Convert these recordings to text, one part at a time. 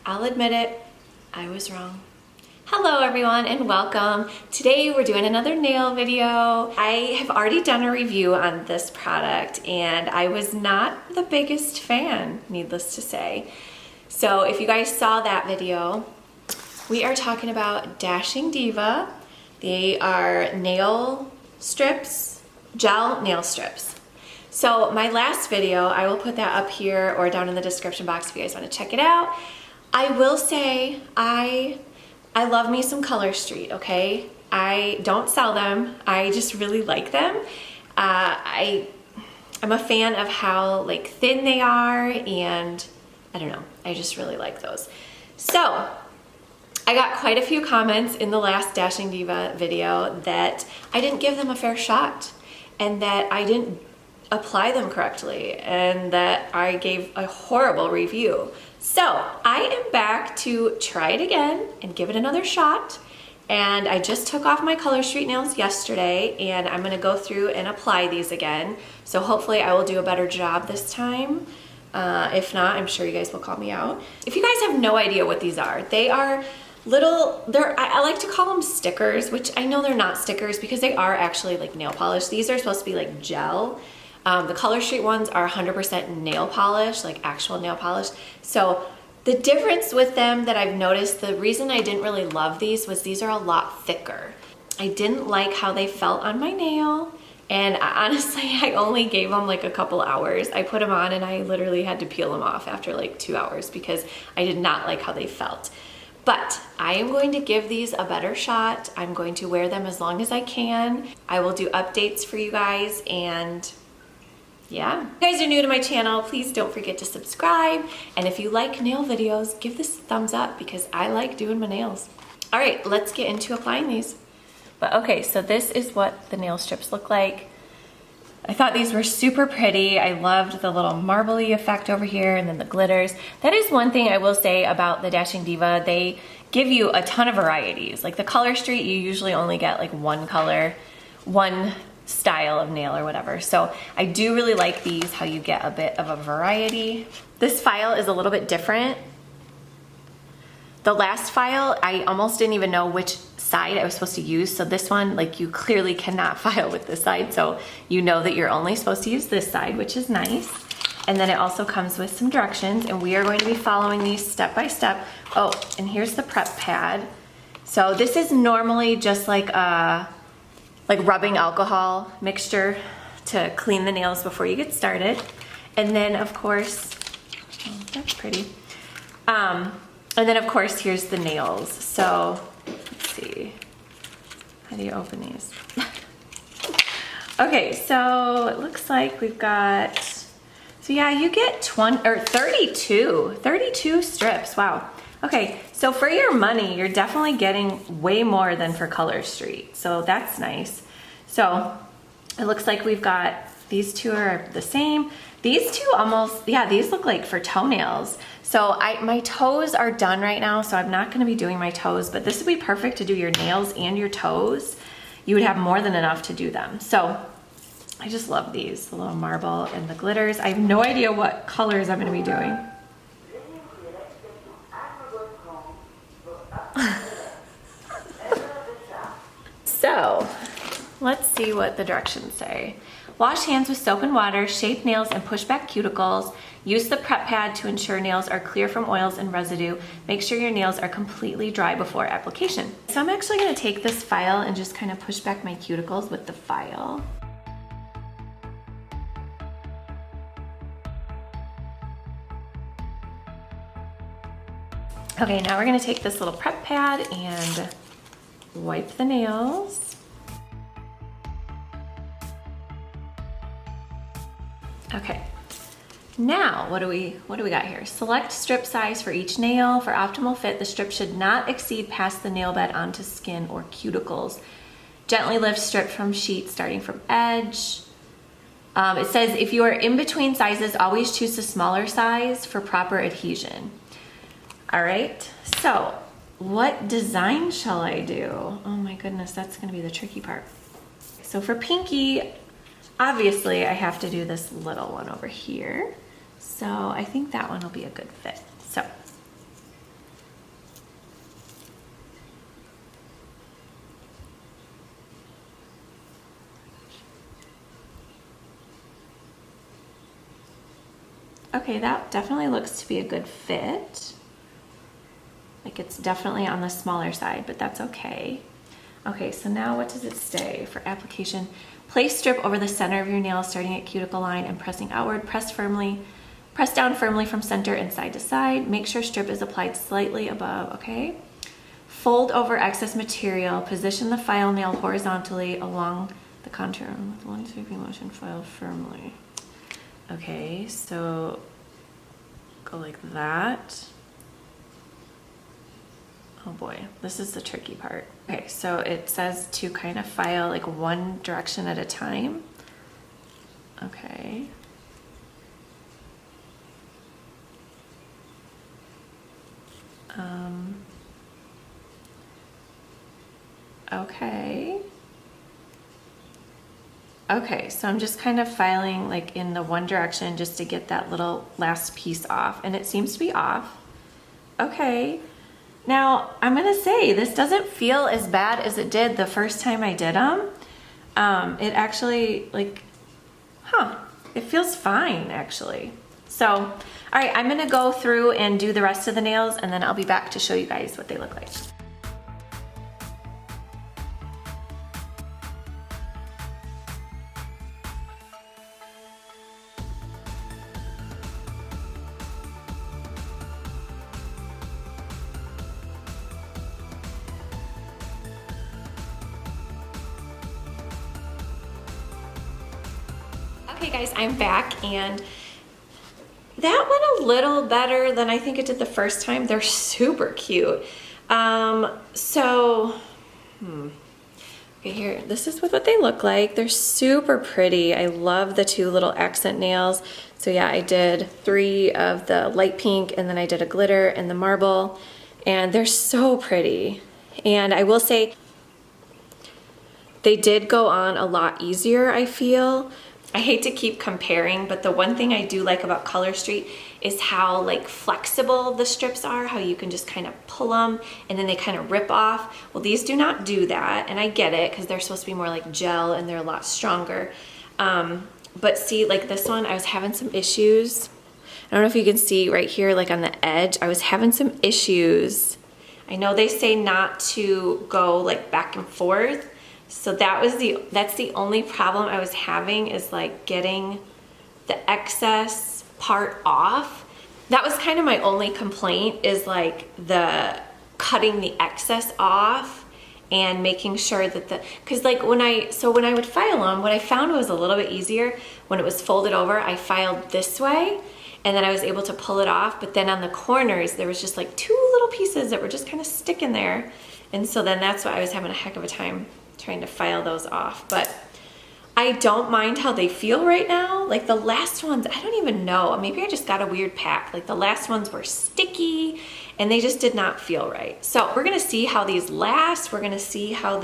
I'll admit it, I was wrong. Hello everyone and welcome. Today we're doing another nail video. I have already done a review on this product and I was not the biggest fan, needless to say. So if you guys saw that video, we are talking about Dashing Diva. They are nail strips, gel nail strips. So my last video, I will put that up here or down in the description box if you guys want to check it out. I will say I love me some Color Street, okay? I don't sell them, I just really like them. I'm a fan of how like thin they are, and I don't know, I just really like those. So I got quite a few comments in the last Dashing Diva video that I didn't give them a fair shot and that I didn't apply them correctly and that I gave a horrible review. So I am back to try it again and give it another shot. And I just took off my Color Street nails yesterday and I'm gonna go through and apply these again. So hopefully I will do a better job this time. If not, I'm sure you guys will call me out. If you guys have no idea what these are, they are little, I like to call them stickers, which I know they're not stickers because they are actually like nail polish. These are supposed to be like gel. The Color Street ones are 100% nail polish, like actual nail polish. So the difference with them that I've noticed, the reason I didn't really love these was these are a lot thicker. I didn't like how they felt on my nail. And honestly, I only gave them like a couple hours. I put them on and I literally had to peel them off after like 2 hours because I did not like how they felt. But I am going to give these a better shot. I'm going to wear them as long as I can. I will do updates for you guys, and yeah. If you guys are new to my channel, please don't forget to subscribe. And if you like nail videos, give this a thumbs up because I like doing my nails. All right, let's get into applying these. But okay, so this is what the nail strips look like. I thought these were super pretty. I loved the little marbly effect over here and then the glitters. That is one thing I will say about the Dashing Diva. They give you a ton of varieties. Like the Color Street, you usually only get like one color, one style of nail or whatever. So I do really like these, how you get a bit of a variety. This file is a little bit different. The last file, I almost didn't even know which side I was supposed to use. So this one, like you clearly cannot file with this side. So you know that you're only supposed to use this side, which is nice. And then it also comes with some directions and we are going to be following these step by step. Oh, and here's the prep pad. So this is normally just like a rubbing alcohol mixture to clean the nails before you get started. And then of course, oh, that's pretty. And then of course, here's the nails. So let's see, how do you open these? Okay, so it looks like we've got, so yeah, you get 32 strips, wow. Okay, so for your money, you're definitely getting way more than for Color Street. So that's nice. So it looks like we've got, these two are the same. These two almost, yeah, these look like for toenails. So my toes are done right now, so I'm not gonna be doing my toes, but this would be perfect to do your nails and your toes. You would have more than enough to do them. So I just love these, the little marble and the glitters. I have no idea what colors I'm gonna be doing. So let's see what the directions say. Wash hands with soap and water, shape nails and push back cuticles. Use the prep pad to ensure nails are clear from oils and residue. Make sure your nails are completely dry before application. So I'm actually gonna take this file and just kind of push back my cuticles with the file. Okay, now we're gonna take this little prep pad and wipe the nails. Okay, now what do we got here? Select strip size for each nail. For optimal fit, the strip should not exceed past the nail bed onto skin or cuticles. Gently lift strip from sheet starting from edge. It says if you are in between sizes, always choose the smaller size for proper adhesion. All right, so what design shall I do? Oh my goodness, that's gonna be the tricky part. So for Pinky, obviously I have to do this little one over here. So I think that one will be a good fit. So Okay, that definitely looks to be a good fit. Like it's definitely on the smaller side, but that's okay. Okay, so now what does it say for application? Place strip over the center of your nail starting at cuticle line and pressing outward. Press down firmly from center and side to side. Make sure strip is applied slightly above, okay? Fold over excess material. Position the file nail horizontally along the contour with long sweeping motion. File firmly. Okay, so go like that. Oh boy, this is the tricky part. Okay, so it says to kind of file like one direction at a time. Okay. Okay. Okay, so I'm just kind of filing like in the one direction just to get that little last piece off, and it seems to be off. Okay. Now, I'm gonna say this doesn't feel as bad as it did the first time I did them. It actually, like, it feels fine actually. So, all right, I'm gonna go through and do the rest of the nails and then I'll be back to show you guys what they look like. Okay guys, I'm back and that went a little better than I think it did the first time. They're super cute. Okay, here, this is what they look like. They're super pretty. I love the two little accent nails. So yeah, I did 3 of the light pink and then I did a glitter and the marble, and they're so pretty. And I will say, they did go on a lot easier, I feel. I hate to keep comparing, but the one thing I do like about Color Street is how like flexible the strips are, how you can just kind of pull them and then they kind of rip off. Well, these do not do that, and I get it because they're supposed to be more like gel and they're a lot stronger. But see, like this one, I was having some issues. I don't know if you can see right here, like on the edge, I was having some issues. I know they say not to go like back and forth. So that's the only problem I was having, is like getting the excess part off. That was kind of my only complaint, is like the cutting the excess off and making sure that because like when I would file them, what I found was a little bit easier when it was folded over. I filed this way and then I was able to pull it off, but then on the corners there was just like 2 little pieces that were just kind of sticking there, and so then that's why I was having a heck of a time trying to file those off. But I don't mind how they feel right now. Like the last ones, I don't even know, maybe I just got a weird pack. Like the last ones were sticky and they just did not feel right. So we're gonna see how these last. We're gonna see how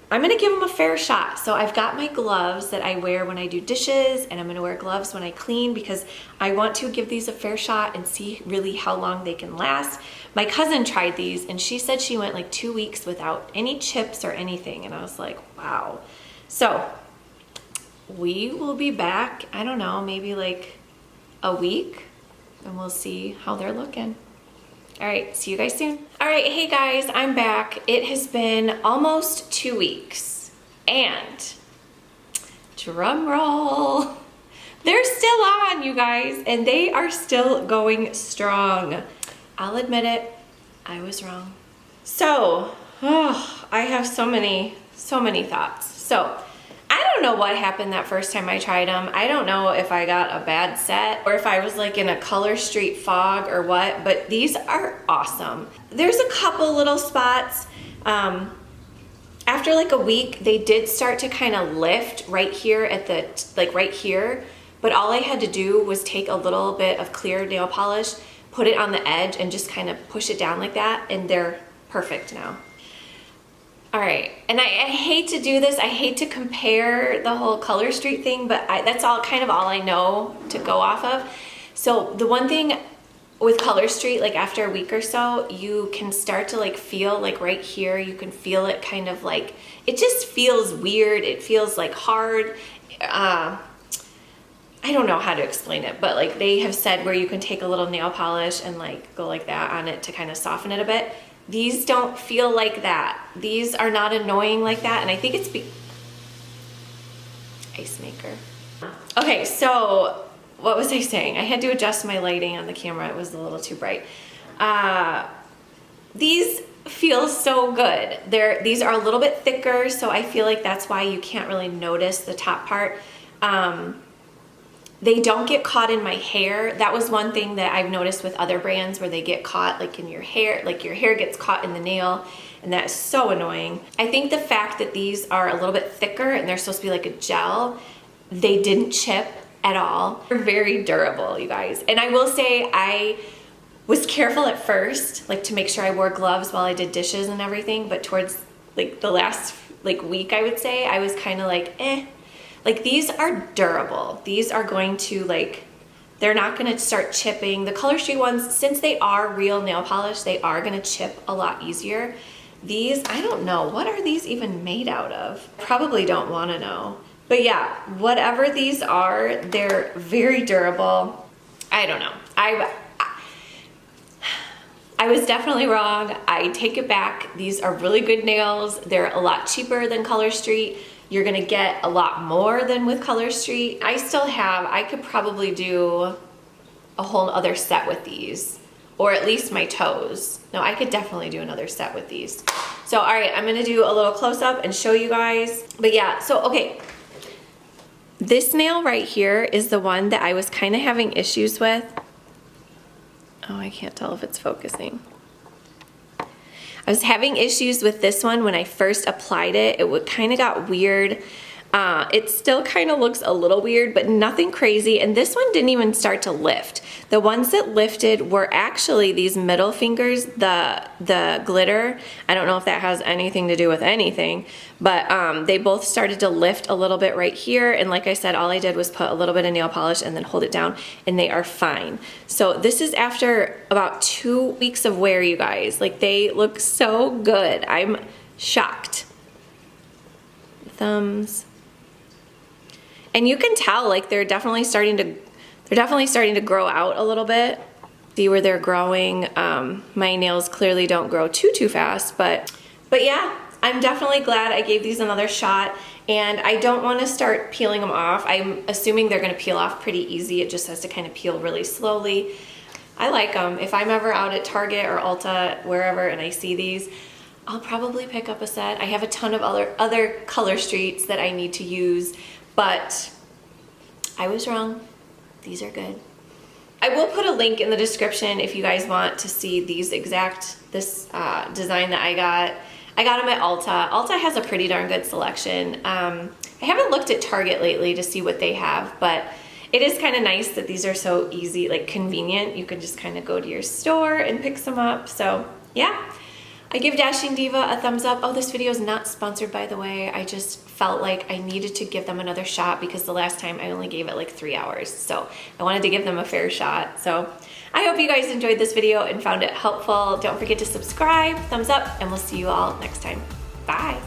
I'm gonna give them a fair shot. So I've got my gloves that I wear when I do dishes, and I'm gonna wear gloves when I clean because I want to give these a fair shot and see really how long they can last. My cousin tried these and she said she went like 2 weeks without any chips or anything, and I was like, wow. So we will be back, I don't know, maybe like a week, and we'll see how they're looking. All right, see you guys soon. All right, hey guys, I'm back. It has been almost 2 weeks, and drum roll, they're still on, you guys, and they are still going strong. I'll admit it, I was wrong. So, I have so many thoughts. So, I don't know what happened that first time I tried them. I don't know if I got a bad set or if I was like in a Color Street fog or what, but these are awesome. There's a couple little spots. After like a week, they did start to kind of lift right here at the, like right here, but all I had to do was take a little bit of clear nail polish, put it on the edge and just kind of push it down like that, and they're perfect now. All right, and I hate to do this. I hate to compare the whole Color Street thing, but that's all kind of all I know to go off of. So the one thing with Color Street, like after a week or so, you can start to like feel like right here, you can feel it kind of like, it just feels weird. It feels like hard. I I don't know how to explain it, but like they have said where you can take a little nail polish and like go like that on it to kind of soften it a bit. These don't feel like that. These are not annoying like that, and I think it's ice maker. Okay, so what was I saying? I had to adjust my lighting on the camera. It was a little too bright. These feel so good. These are a little bit thicker, so I feel like that's why you can't really notice the top part. They don't get caught in my hair. That was one thing that I've noticed with other brands where they get caught like in your hair, like your hair gets caught in the nail, and that is so annoying. I think the fact that these are a little bit thicker and they're supposed to be like a gel, they didn't chip at all. They're very durable, you guys. And I will say I was careful at first, like to make sure I wore gloves while I did dishes and everything, but towards like the last like week, I would say, I was kind of like, like these are durable. These are going to like, they're not gonna start chipping. The Color Street ones, since they are real nail polish, they are gonna chip a lot easier. These, I don't know, what are these even made out of? Probably don't wanna know. But yeah, whatever these are, they're very durable. I don't know. I was definitely wrong. I take it back. These are really good nails. They're a lot cheaper than Color Street. You're gonna get a lot more than with Color Street. I could probably do a whole other set with these, or at least my toes. No, I could definitely do another set with these. So, all right, I'm gonna do a little close up and show you guys. But yeah, so, okay. This nail right here is the one that I was kind of having issues with. Oh, I can't tell if it's focusing. I was having issues with this one when I first applied it. It kind of got weird. It still kind of looks a little weird, but nothing crazy. And this one didn't even start to lift. The ones that lifted were actually these middle fingers, the glitter. I don't know if that has anything to do with anything, but they both started to lift a little bit right here. And like I said, all I did was put a little bit of nail polish and then hold it down, and they are fine. So this is after about 2 weeks of wear, you guys. Like, they look so good. I'm shocked. Thumbs. And you can tell, like, they're definitely starting to grow out a little bit. See where they're growing. My nails clearly don't grow too fast, but yeah, I'm definitely glad I gave these another shot, and I don't want to start peeling them off. I'm assuming they're going to peel off pretty easy. It just has to kind of peel really slowly. I like them. If I'm ever out at Target or Ulta, wherever, and I see these, I'll probably pick up a set. I have a ton of other Color Streets that I need to use, but I was wrong. These are good. I will put a link in the description if you guys want to see this design that I got. I got them at Ulta. Ulta has a pretty darn good selection. I haven't looked at Target lately to see what they have, but it is kind of nice that these are so easy, like convenient. You can just kind of go to your store and pick some up. So yeah. I give Dashing Diva a thumbs up. Oh, this video is not sponsored, by the way. I just felt like I needed to give them another shot because the last time I only gave it like 3 hours. So I wanted to give them a fair shot. So I hope you guys enjoyed this video and found it helpful. Don't forget to subscribe, thumbs up, and we'll see you all next time. Bye.